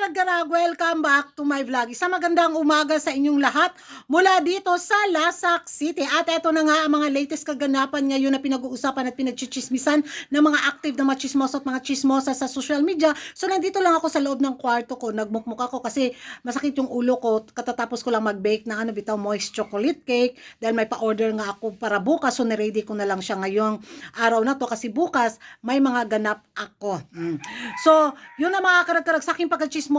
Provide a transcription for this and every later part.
karag-karag, welcome back to my vlog. Isang magandang umaga sa inyong lahat mula dito sa Lasak City. At eto na nga ang mga latest kaganapan ngayon na pinag-uusapan at pinagchichismisan ng mga active na mga chismoso at mga chismosa sa social media. So nandito lang ako sa loob ng kwarto ko, nagmukmuk ako kasi masakit yung ulo ko. Katatapos ko lang mag-bake ng moist chocolate cake dahil may pa-order nga ako para bukas. So niready ko na lang siya ngayong araw na to kasi bukas may mga ganap ako. So yun ang mga karag-karag sa aking pagkachismosa,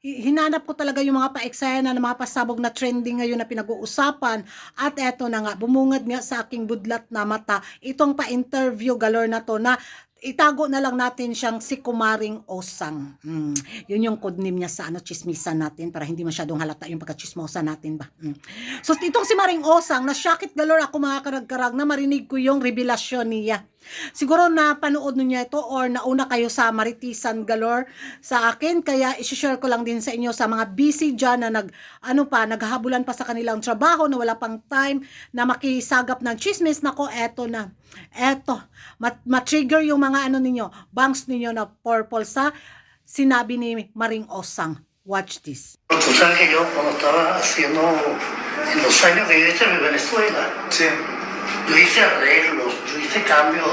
hinanap ko talaga yung mga pa-eksena na mga pasabog na trending ngayon na pinag-uusapan. At eto na nga, bumungad nga sa aking budlat na mata itong pa-interview galore na to na itago na lang natin siyang si Kumaring Osang. Yun yung codename niya sa chismisan natin para hindi masyadong halata yung pagkachismosa natin ba. So itong si Maring Osang, na-shockit galore ako mga karag-karag na marinig ko yung revelasyon niya. Siguro na panood niya ito or nauna kayo sa Maritisan galore sa akin, kaya i-share ko lang din sa inyo sa mga busy dyan na naghahabulan pa sa kanilang trabaho na wala pang time na makisagap ng chismis. Nako, eto na. Eto, matrigger yung mga ninyo, bangs ninyo na purple sa sinabi ni Maring Osang. Watch this. Tú sabes que yo cuando estaba haciendo, en los años que yo hice en Venezuela, Sí. yo hice arreglos, yo hice cambios,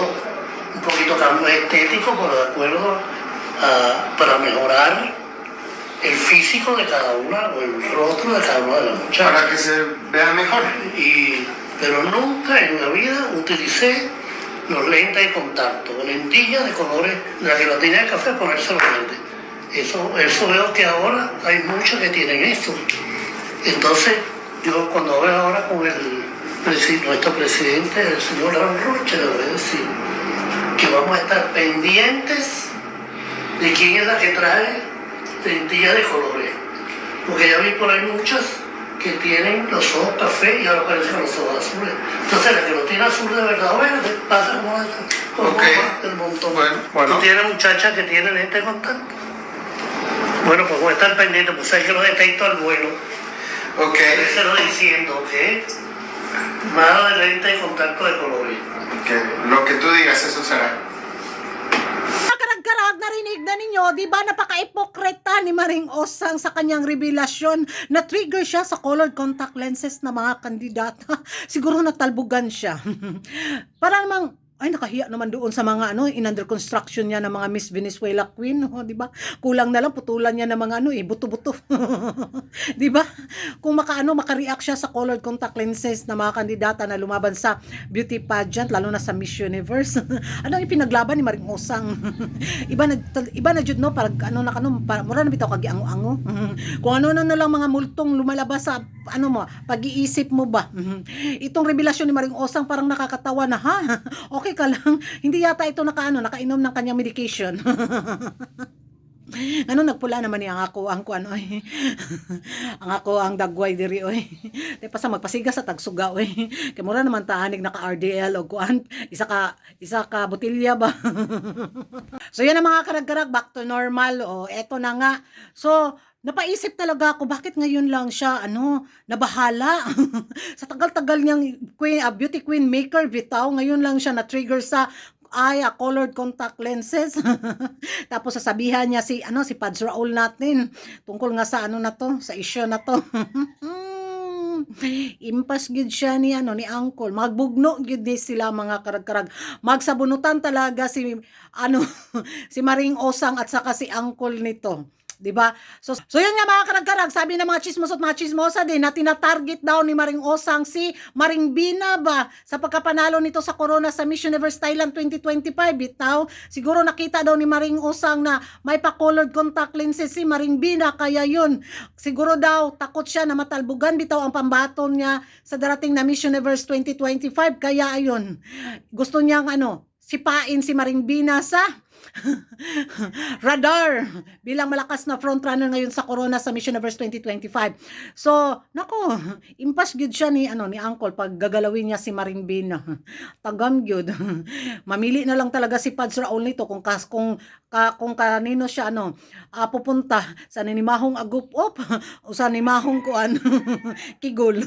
un poquito cambios estéticos, pero de acuerdo para mejorar el físico de cada una, o el rostro de cada una de las muchachas. Para que se vea mejor. Pero nunca en la vida utilicé los lentes de contacto, lentillas de colores, la gelatina de café, ponerse los lentes. Eso veo que ahora hay muchos que tienen eso. Entonces, yo cuando veo ahora con nuestro presidente, el señor Aaron Roche, le voy a decir que vamos a estar pendientes de quién es la que trae lentillas de colores. Porque ya vi por ahí muchas que tienen los ojos café y ahora parecen los ojos azules. Entonces, la que lo tiene azul de verdad o verde, pasa como Okay. el montón. Bueno. ¿Tú tienes muchachas que tienen lente de contacto? Bueno, pues voy a estar pendiente, pues hay que lo detecto al vuelo. Ok. Se lo diciendo, ¿ok? Nada de lente de contacto de colores. Ok. Lo que tú digas, eso será. Karag-karag, narinig na ninyo, di ba napaka-ipokreta ni Maring Osang sa kanyang revelasyon na trigger siya sa colored contact lenses na mga kandidata. Siguro natalbugan siya. Para namang ay nakahiya naman doon sa mga in under construction niya ng mga Miss Venezuela Queen, di ba? Kulang na lang putulan niya ng mga buto-buto. Di ba? Kung maka-react siya sa colored contact lenses na mga kandidata na lumaban sa beauty pageant lalo na sa Miss Universe. Anong ipinaglaban ni Maring Osang? iba na jud no para mura na bitaw kagi ango-ango. Kung ano na lang mga multong lumalabas sa pag-iisip mo ba? Itong revelasyon ni Maring Osang parang nakakatawa na ha. Okay ka lang, hindi yata ito nakainom ng kanyang medication. Nagpula naman niya ang ako ang ang dagway diri oy. Di pa sa magpasiga sa tagsuga oy. Kay mura naman taanig naka RDL o kuan, isa ka botilya ba. So yan ang mga karag-karag, back to normal. Eto na nga. So napaisip talaga ako, bakit ngayon lang siya, nabahala? Sa tagal-tagal niyang beauty queen maker, bitaw, ngayon lang siya na-trigger sa colored contact lenses. Tapos sasabihan niya si Pads Raul natin, tungkol nga sa sa issue na to. Impas gid siya ni Uncle. Magbugno gid ni sila mga karag-karag. Magsabunutan talaga si si Maring Osang at saka si Uncle nito. Diba? So yun nga mga karag-karag, sabi ng mga chismos at mga chismosa din na tina-target daw ni Maring Osang si Maring Bina ba sa pagkapanalo nito sa Corona sa Miss Universe Thailand 2025. Bitaw, siguro nakita daw ni Maring Osang na may pa-colored contact lenses si Maring Bina, kaya yun, siguro daw takot siya na matalbugan bitaw ang pambaton niya sa darating na Miss Universe 2025, kaya ayun, gusto niyang sipain si Maring Bina sa radar bilang malakas na frontrunner ngayon sa Corona sa Miss Universe 2025. So, nako, impas gyud siya ni Uncle pag gagalawin niya si Maring Bina. Tagam gyud. Mamili na lang talaga si Pads Raul nito kung kanino siya pupunta sa nimahong agupop o sa nimahong kuan kigol.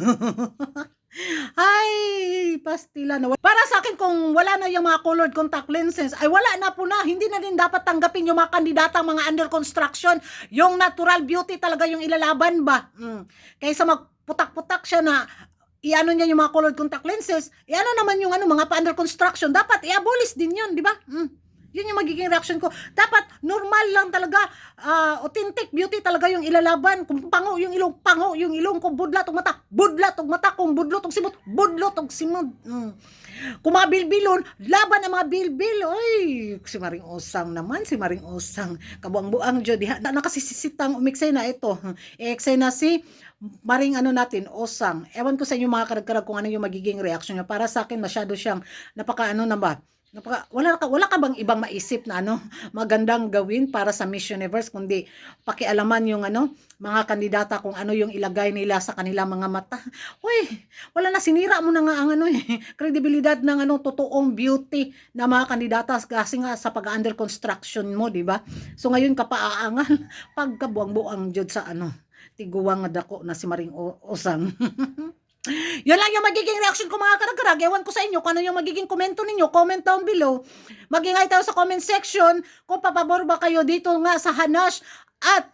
Ay, pastila na. Para sa akin, kung wala na yung mga colored contact lenses, ay wala na po na. Hindi na din dapat tanggapin yung mga kandidatang mga under construction. Yung natural beauty talaga yung ilalaban ba? Kaysa magputak-putak siya na iano niya yung mga colored contact lenses, iano naman yung mga pa-under construction, dapat i-abolish din yun, di ba? Yun yung magiging reaction ko. Dapat normal lang talaga, authentic beauty talaga yung ilalaban. Kung pango yung ilong, kung budlat og mata, kung budlot og simot, budlot og simot. Kung mga bilbilon, laban ang mga bilbil. Oy, si Maring Osang naman, si Maring Osang. Kabuang-buang jud diha. Nakasisitang umiksay na ito. Eksay na si Maring natin, Osang. Ewan ko sa inyo mga karag-karag kung ano yung magiging reaction niya. Para sa akin, masyado siyang na ba? Wala ka bang ibang maisip na magandang gawin para sa Miss Universe kundi pakialaman yung mga kandidata kung ano yung ilagay nila sa kanilang mga mata. Uy, wala na, sinira mo na nga ang kredibilidad ng totoong beauty na mga kandidata kasi nga sa pag-under construction mo, di ba? So ngayon ka paaangal pagkabuang-buang jud sa tiguwang nga dako na si Maring Osang. Yun lang yung magiging reaction ko mga karag-karag. Ewan ko sa inyo kung ano yung magiging komento ninyo. Comment down below. Mag-ingay tayo sa comment section kung papabor ba kayo dito nga sa hanash at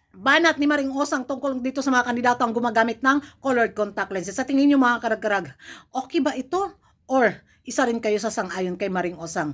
banat ni Maring Osang tungkol dito sa mga kandidato ang gumagamit ng colored contact lenses. Sa tingin nyo mga karag-karag, okay ba ito? Or isa rin kayo sa sang-ayon kay Maring Osang?